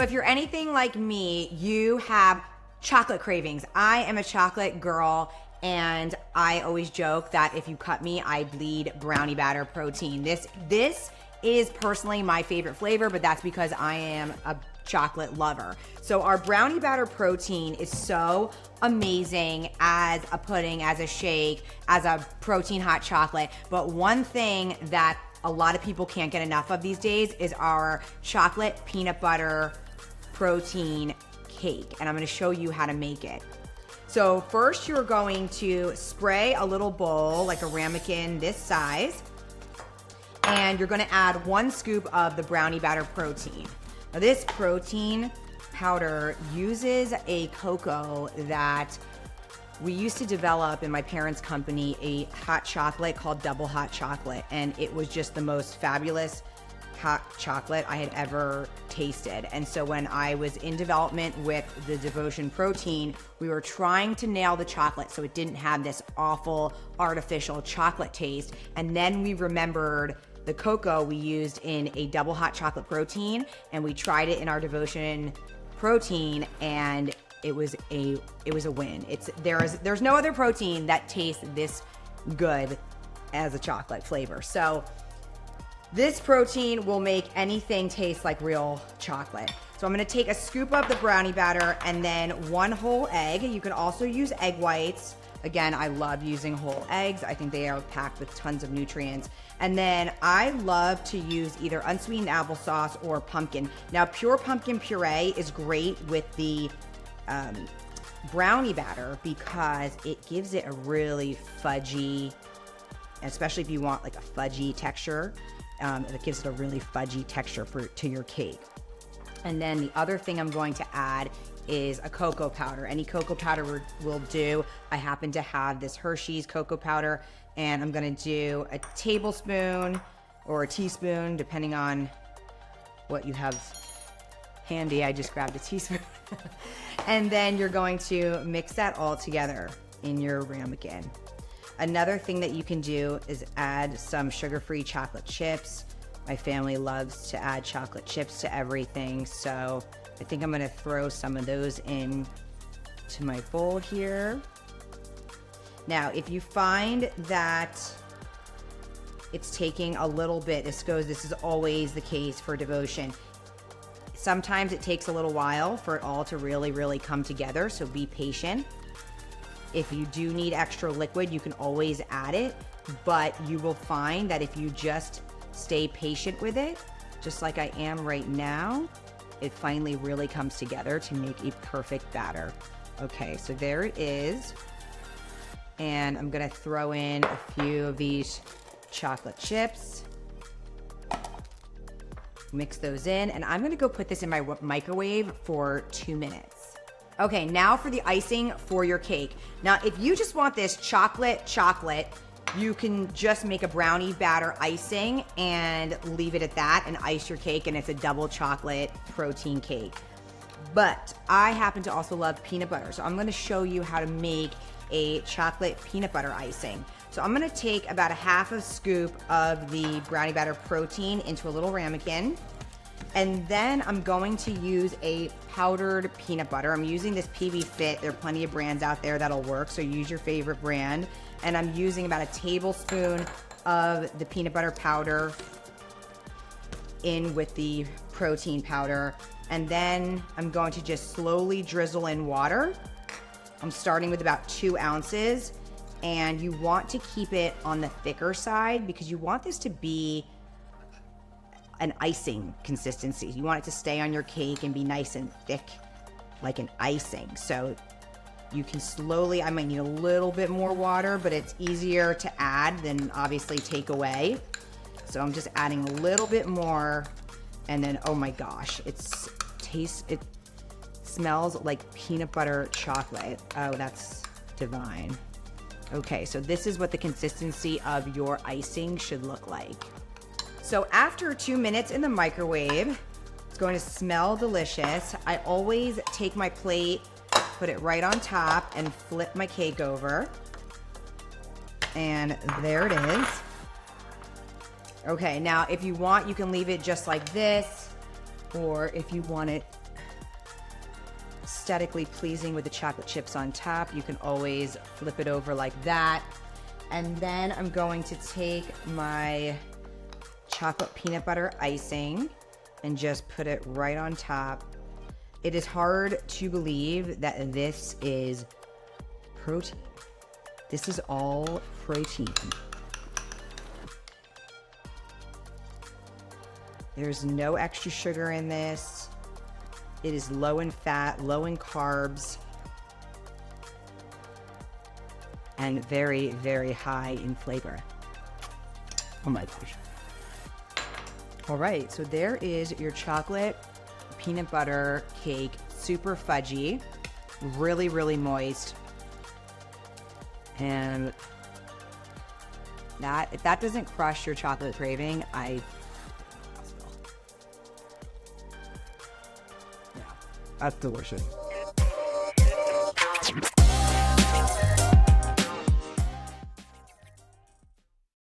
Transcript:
if you're anything like me, you have chocolate cravings. I am a chocolate girl, and I always joke that if you cut me, I bleed brownie batter protein. This is personally my favorite flavor, but that's because I am a chocolate lover. So our brownie batter protein is so amazing as a pudding, as a shake, as a protein hot chocolate. But one thing that a lot of people can't get enough of these days is our chocolate peanut butter protein cake. And I'm gonna show you how to make it. So first you're going to spray a little bowl, like a ramekin this size, and you're gonna add 1 scoop of the brownie batter protein. Now this protein powder uses a cocoa that we used to develop in my parents' company, a hot chocolate called Double Hot Chocolate, and it was just the most fabulous hot chocolate I had ever tasted. And so when I was in development with the Devotion protein, we were trying to nail the chocolate so it didn't have this awful artificial chocolate taste. And then we remembered the cocoa we used in a Double Hot Chocolate protein, and we tried it in our Devotion protein, and it was a win. There's no other protein that tastes this good as a chocolate flavor. So this protein will make anything taste like real chocolate. So I'm gonna take a scoop of the brownie batter and then 1 whole egg. You can also use egg whites. Again, I love using whole eggs. I think they are packed with tons of nutrients. And then I love to use either unsweetened applesauce or pumpkin. Now, pure pumpkin puree is great with the brownie batter because it gives it a really fudgy, especially if you want like a fudgy texture, it gives it a really fudgy texture to your cake. And then the other thing I'm going to add is a cocoa powder. Any cocoa powder will do. I happen to have this Hershey's cocoa powder, and I'm gonna do a tablespoon or a teaspoon, depending on what you have handy. I just grabbed a teaspoon. And then you're going to mix that all together in your ramekin. Another thing that you can do is add some sugar-free chocolate chips. My family loves to add chocolate chips to everything, so I think I'm gonna throw some of those in to my bowl here. Now, if you find that it's taking a little bit, this is always the case for Devotion. Sometimes it takes a little while for it all to really, really come together, so be patient. If you do need extra liquid, you can always add it, but you will find that if you just stay patient with it, just like I am right now, it finally really comes together to make a perfect batter. Okay, so there it is. And I'm gonna throw in a few of these chocolate chips. Mix those in, and I'm gonna go put this in my microwave for 2 minutes. Okay, now for the icing for your cake. Now, if you just want this chocolate, you can just make a brownie batter icing and leave it at that and ice your cake, and it's a double chocolate protein cake. But I happen to also love peanut butter, so I'm gonna show you how to make a chocolate peanut butter icing. So I'm gonna take about a half a scoop of the brownie batter protein into a little ramekin. And then I'm going to use a powdered peanut butter. I'm using this PB Fit. There are plenty of brands out there that'll work, so use your favorite brand. And I'm using about a tablespoon of the peanut butter powder in with the protein powder. And then I'm going to just slowly drizzle in water. I'm starting with about 2 ounces. And you want to keep it on the thicker side because you want this to be an icing consistency. You want it to stay on your cake and be nice and thick like an icing. So you can slowly, I might need a little bit more water, but it's easier to add than obviously take away. So I'm just adding a little bit more, and then, oh my gosh, it smells like peanut butter chocolate. Oh, that's divine. Okay, so this is what the consistency of your icing should look like. So after 2 minutes in the microwave, it's going to smell delicious. I always take my plate, put it right on top, and flip my cake over. And there it is. Okay, now if you want, you can leave it just like this, or if you want it aesthetically pleasing with the chocolate chips on top. You can always flip it over like that. And then I'm going to take my chocolate peanut butter icing and just put it right on top. It is hard to believe that this is protein. This is all protein. There's no extra sugar in this. It is low in fat, low in carbs, and very, very high in flavor. Oh my gosh. All right, so there is your chocolate peanut butter cake, super fudgy, really, really moist. And that, if that doesn't crush your chocolate craving, yeah, that's delicious.